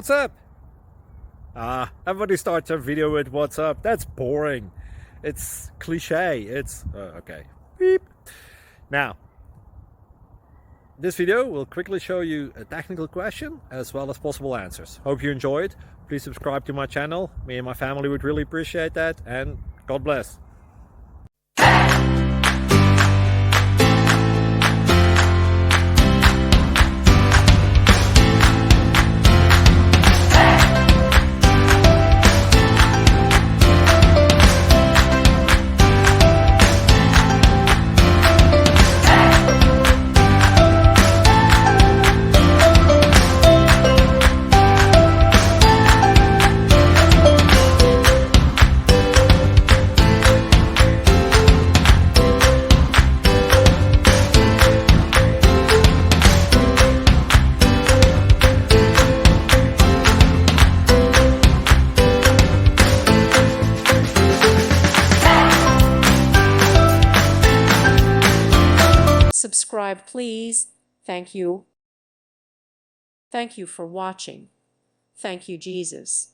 What's up? Everybody starts their video with what's up. That's boring. It's cliche. It's okay. Beep. Now, this video will quickly show you a technical question as well as possible answers. Hope you enjoyed. Please subscribe to my channel. Me and my family would really appreciate that, and God bless. Subscribe, please. Thank you. Thank you for watching. Thank you, Jesus.